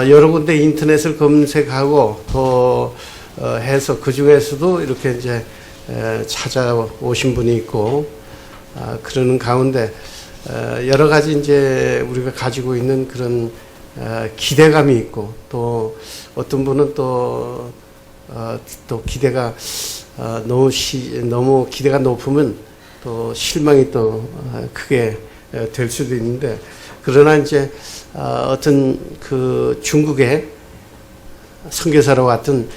여러 군데 인터넷을 검색하고 또 해서 그 중에서도 이렇게 이제 찾아오신 분이 있고 그러는 가운데 여러 가지 이제 우리가 가지고 있는 그런 기대감이 있고 또 어떤 분은 또 기대가 너무 기대가 높으면 또 실망이 또 크게 될 수도 있는데 그러나 이제 어떤 그 중국의 선교사로 왔던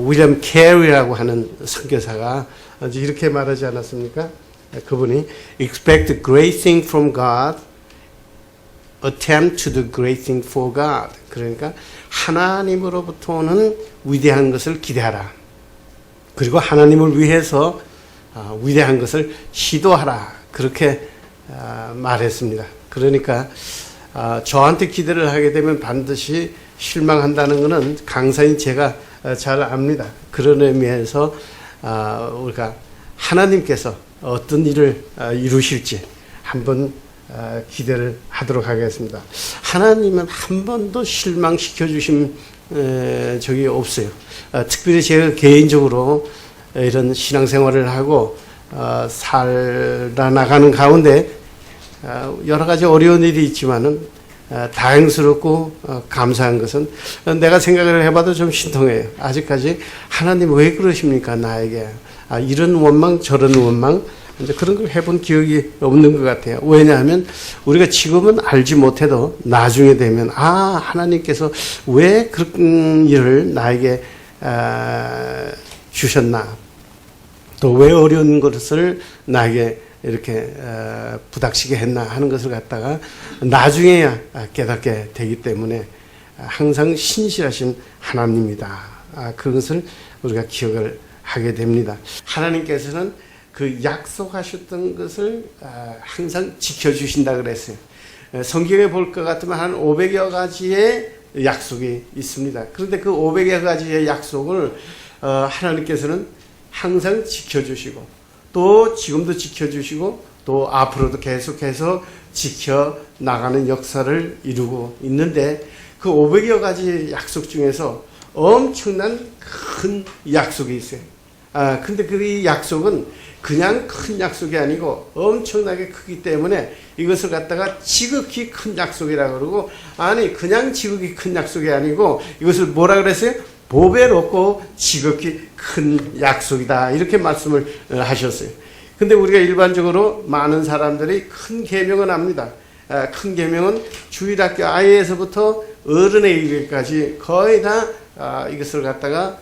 윌리엄 캐리라고 하는 선교사가 이렇게 말하지 않았습니까? 그분이 expect great thing from God, attempt to do great thing for God. 그러니까 하나님으로부터 오는 위대한 것을 기대하라. 그리고 하나님을 위해서 위대한 것을 시도하라. 그렇게 말했습니다. 그러니까 저한테 기대를 하게 되면 반드시 실망한다는 것은 강사인 제가 잘 압니다. 그런 의미에서 우리가 하나님께서 어떤 일을 이루실지 한번 기대를 하도록 하겠습니다. 하나님은 한 번도 실망시켜 주신 적이 없어요. 특별히 제가 개인적으로 이런 신앙생활을 하고 살아나가는 가운데 여러 가지 어려운 일이 있지만은 다행스럽고 감사한 것은 내가 생각을 해봐도 좀 신통해요. 아직까지 하나님 왜 그러십니까 나에게 이런 원망 저런 원망 이제 그런 걸 해본 기억이 없는 것 같아요. 왜냐하면 우리가 지금은 알지 못해도 나중에 되면 하나님께서 왜 그런 일을 나에게 주셨나 또 왜 어려운 것을 나에게 이렇게 부닥치게 했나 하는 것을 갖다가 나중에야 깨닫게 되기 때문에 항상 신실하신 하나님이다. 그것을 우리가 기억을 하게 됩니다. 하나님께서는 그 약속하셨던 것을 항상 지켜주신다 그랬어요. 성경에 볼 것 같으면 한 500여 가지의 약속이 있습니다. 그런데 그 500여 가지의 약속을 하나님께서는 항상 지켜주시고 또 지금도 지켜주시고 또 앞으로도 계속해서 지켜나가는 역사를 이루고 있는데 그 500여 가지 약속 중에서 엄청난 큰 약속이 있어요. 근데 그 약속은 그냥 큰 약속이 아니고 엄청나게 크기 때문에 이것을 갖다가 지극히 큰 약속이라고 그러고 그냥 지극히 큰 약속이 아니고 이것을 뭐라 그랬어요? 보배롭고 지극히 큰 약속이다. 이렇게 말씀을 하셨어요. 근데 우리가 일반적으로 많은 사람들이 큰 계명은 압니다. 큰 계명은 주일학교 아이에서부터 어른에 이르기까지 거의 다 이것을 갖다가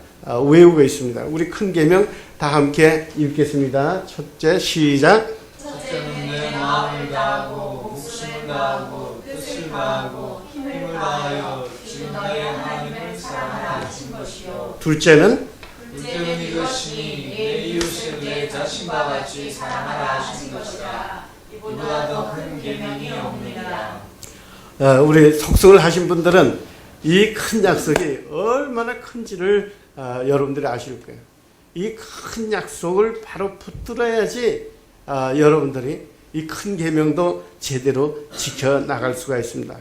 외우고 있습니다. 우리 큰 계명 다 함께 읽겠습니다. 첫째 시작. 첫째는 내 마음을 다하고 목숨을 다하고 뜻을 다하고 힘을 다하여 주 너의 하나님을 사랑하라 하신 것이요. 둘째는 이것이니 내 이웃을 내 자신과 같이 사랑하라 하신 것이라. 이보다 더 큰 계명이 없느니라. 우리 속성을 하신 분들은 이 큰 약속이 얼마나 큰지를 여러분들이 아실 거예요. 이 큰 약속을 바로 붙들어야지 여러분들이 이 큰 계명도 제대로 지켜나갈 수가 있습니다.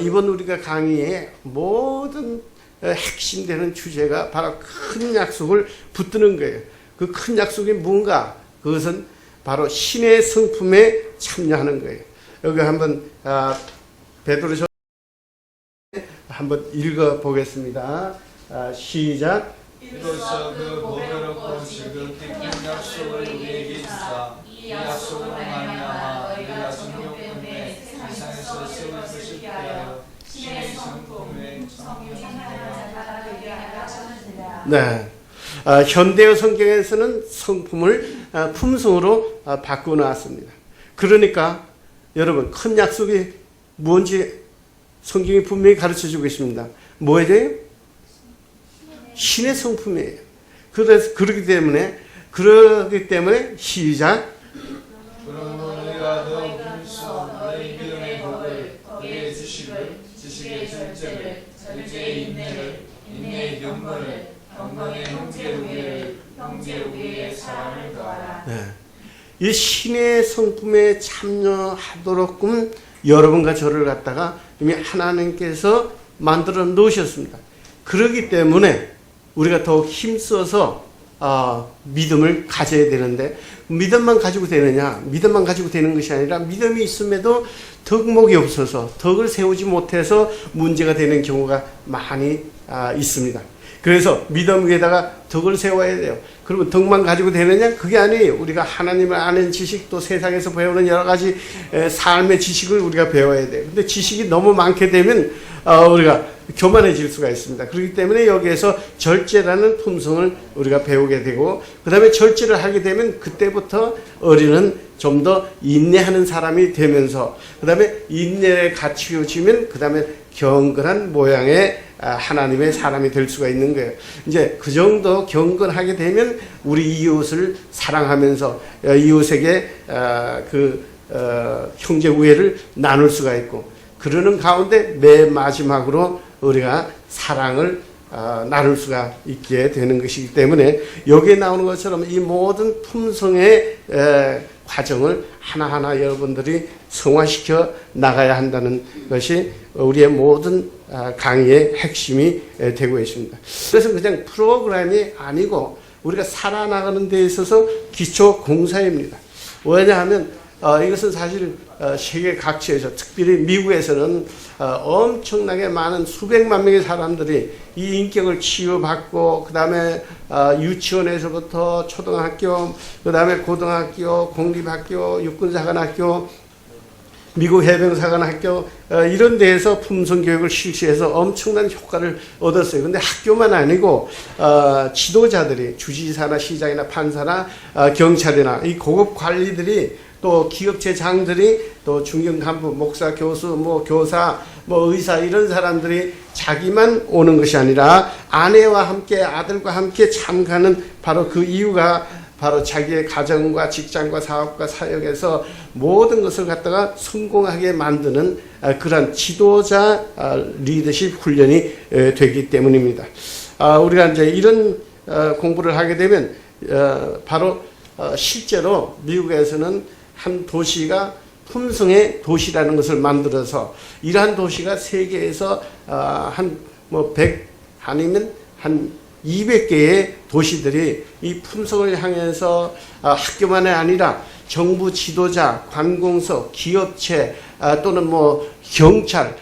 이번 우리가 강의의 모든 핵심되는 주제가 바로 큰 약속을 붙드는 거예요. 그 큰 약속이 뭔가? 그것은 바로 신의 성품에 참여하는 거예요. 여기 한번 베드로서 한번 읽어 보겠습니다. 시작. 이로써 그 보배롭고 지극히 큰 약속을 우리에게 주사 이 약속으로 말미암아 너희가 정욕 때문에 세상에서 세워지기 위하여 신의 성품을 성육하는 자가 되게 하려 하셨느니라. 네. 현대어 성경에서는 성품을 품성으로 바꾸어 놨습니다. 그러니까 여러분 큰 약속이 뭔지 성경이 분명히 가르쳐주고 있습니다. 뭐예요? 신의 성품이에요. 그렇기 때문에 시작. 그러므로 너희가 더욱 힘써 너희 믿음의 복을 거기에 지식을 지식의 절제를 절제의 인내를 인내의 경건을 경건의 형제 우애를 형제 우애의 사랑을 더하라. 네. 이 신의 성품에 참여하도록끔 여러분과 저를 갖다가 이미 하나님께서 만들어 놓으셨습니다. 그렇기 때문에 우리가 더욱 힘써서 믿음을 가져야 되는데, 믿음만 가지고 되느냐? 믿음만 가지고 되는 것이 아니라 믿음이 있음에도 덕목이 없어서 덕을 세우지 못해서 문제가 되는 경우가 많이 있습니다. 그래서 믿음 위에다가 덕을 세워야 돼요. 그러면 덕만 가지고 되느냐? 그게 아니에요. 우리가 하나님을 아는 지식, 또 세상에서 배우는 여러 가지 삶의 지식을 우리가 배워야 돼요. 근데 지식이 너무 많게 되면 우리가 교만해질 수가 있습니다. 그렇기 때문에 여기에서 절제라는 품성을 우리가 배우게 되고, 그 다음에 절제를 하게 되면 그때부터 어린은 좀 더 인내하는 사람이 되면서, 그 다음에 인내를 갖추어지면 그 다음에 경건한 모양의 하나님의 사람이 될 수가 있는 거예요. 이제 그 정도 경건하게 되면 우리 이웃을 사랑하면서 이웃에게 형제 우애를 나눌 수가 있고, 그러는 가운데 맨 마지막으로 우리가 사랑을 나눌 수가 있게 되는 것이기 때문에, 여기에 나오는 것처럼 이 모든 품성의 과정을 하나하나 여러분들이 성화시켜 나가야 한다는 것이 우리의 모든 강의의 핵심이 되고 있습니다. 그래서 그냥 프로그램이 아니고 우리가 살아나가는 데 있어서 기초 공사입니다. 왜냐하면 이것은 사실 세계 각지에서, 특별히 미국에서는 엄청나게 많은 수백만 명의 사람들이 이 인격을 치유받고, 그 다음에 유치원에서부터 초등학교, 그 다음에 고등학교, 공립학교, 육군사관학교, 미국 해병사관학교 이런 데에서 품성교육을 실시해서 엄청난 효과를 얻었어요. 근데 학교만 아니고 지도자들이, 주지사나 시장이나 판사나 경찰이나 이 고급 관리들이, 또 기업체장들이, 또 중견 간부, 목사, 교수, 교사, 의사, 이런 사람들이 자기만 오는 것이 아니라 아내와 함께, 아들과 함께 참가하는 바로 그 이유가 바로 자기의 가정과 직장과 사업과 사역에서 모든 것을 갖다가 성공하게 만드는 그러한 지도자 리더십 훈련이 되기 때문입니다. 우리가 이제 이런 공부를 하게 되면 바로 실제로 미국에서는 한 도시가 품성의 도시라는 것을 만들어서, 이러한 도시가 세계에서 한 100 아니면 한 200개의 도시들이 이 품성을 향해서 학교만이 아니라 정부 지도자, 관공서, 기업체 또는 경찰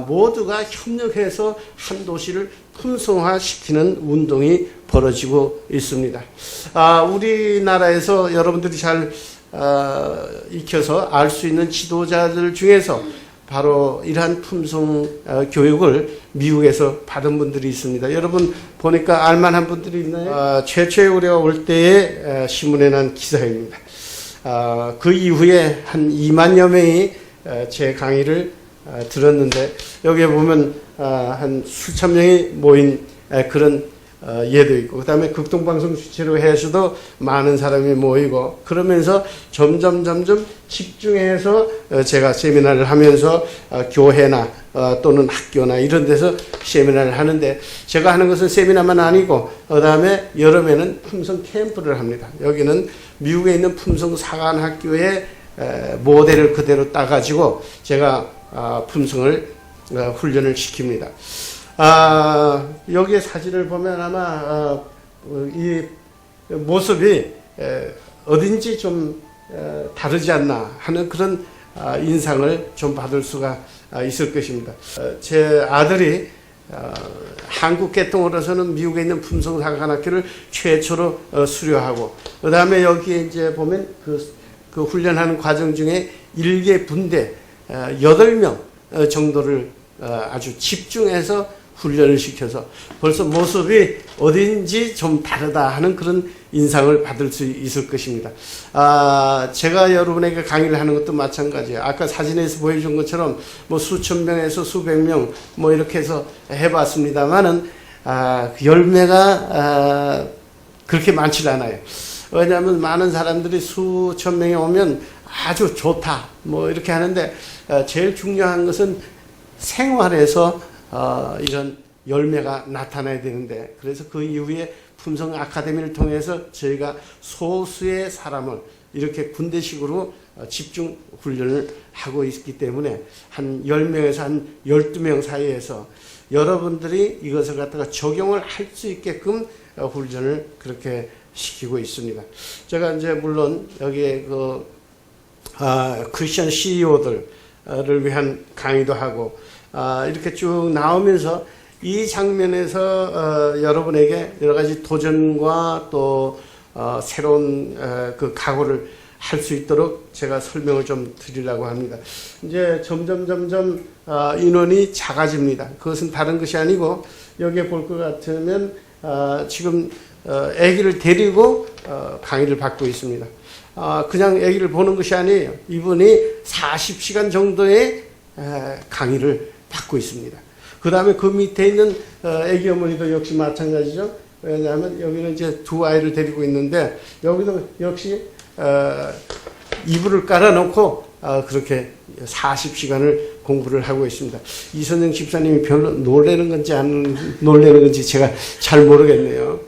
모두가 협력해서 한 도시를 품성화시키는 운동이 벌어지고 있습니다. 우리나라에서 여러분들이 잘 익혀서 알 수 있는 지도자들 중에서 바로 이러한 품성 교육을 미국에서 받은 분들이 있습니다. 여러분 보니까 알만한 분들이 있나요? 최초에 우리가 올 때에 신문에 난 기사입니다. 그 이후에 한 2만여 명이 제 강의를 들었는데, 여기에 보면 한 수천 명이 모인 그런 예도 있고, 그 다음에 극동방송 주체로 해서도 많은 사람이 모이고, 그러면서 점점 집중해서 제가 세미나를 하면서 교회나 또는 학교나 이런 데서 세미나를 하는데, 제가 하는 것은 세미나만 아니고 그 다음에 여름에는 품성 캠프를 합니다. 여기는 미국에 있는 품성 사관학교의 모델을 그대로 따가지고 제가 품성을 훈련을 시킵니다. 여기에 사진을 보면 아마 이 모습이 어딘지 좀 다르지 않나 하는 그런 인상을 좀 받을 수가 있을 것입니다. 제 아들이 한국 계통으로서는 미국에 있는 품성사관학교를 최초로 수료하고, 그 다음에 여기에 이제 보면 그 훈련하는 과정 중에 일개 분대 8명 정도를 아주 집중해서 훈련을 시켜서 벌써 모습이 어딘지 좀 다르다 하는 그런 인상을 받을 수 있을 것입니다. 제가 여러분에게 강의를 하는 것도 마찬가지예요. 아까 사진에서 보여준 것처럼 수천 명에서 수백 명 이렇게 해서 해봤습니다만은 열매가 그렇게 많지 않아요. 왜냐하면 많은 사람들이 수천 명이 오면 아주 좋다 이렇게 하는데, 제일 중요한 것은 생활에서 이런 열매가 나타나야 되는데, 그래서 그 이후에 품성 아카데미를 통해서 저희가 소수의 사람을 이렇게 군대식으로 집중 훈련을 하고 있기 때문에 한 10명에서 한 12명 사이에서 여러분들이 이것을 갖다가 적용을 할 수 있게끔 훈련을 그렇게 시키고 있습니다. 제가 이제 물론 여기에 크리스천 CEO들을 위한 강의도 하고 이렇게 쭉 나오면서 이 장면에서 여러분에게 여러 가지 도전과 또 새로운 그 각오를 할 수 있도록 제가 설명을 좀 드리려고 합니다. 이제 점점 인원이 작아집니다. 그것은 다른 것이 아니고 여기에 볼 것 같으면 지금 아기를 데리고 강의를 받고 있습니다. 그냥 아기를 보는 것이 아니에요. 이분이 40시간 정도의 강의를 받고 있습니다. 그 다음에 그 밑에 있는 아기 어머니도 역시 마찬가지죠. 왜냐하면 여기는 이제 두 아이를 데리고 있는데 여기도 역시 이불을 깔아놓고 그렇게 40시간을 공부를 하고 있습니다. 이선영 집사님이 별로 놀라는 건지 안 놀라는 건지 제가 잘 모르겠네요.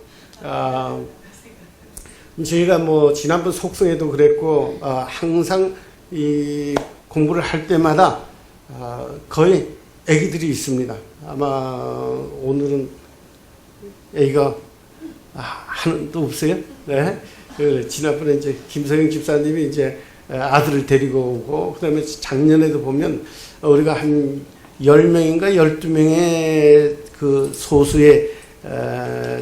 저희가 뭐 지난번 속성에도 그랬고 항상 이 공부를 할 때마다 거의 아기들이 있습니다. 아마 오늘은 아기가 하나도 없어요. 네. 지난번에 이제 김성영 집사님이 이제 아들을 데리고 오고, 그 다음에 작년에도 보면 우리가 한 10명인가 12명의 그 소수의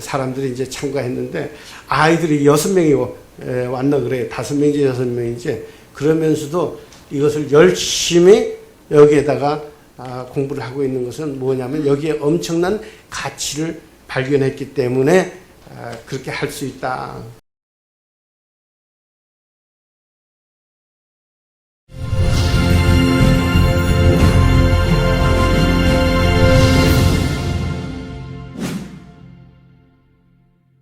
사람들이 이제 참가했는데 아이들이 6명이 왔나 그래요. 5명인지 6명인지. 그러면서도 이것을 열심히 여기에다가 공부를 하고 있는 것은 뭐냐면 여기에 엄청난 가치를 발견했기 때문에 그렇게 할 수 있다.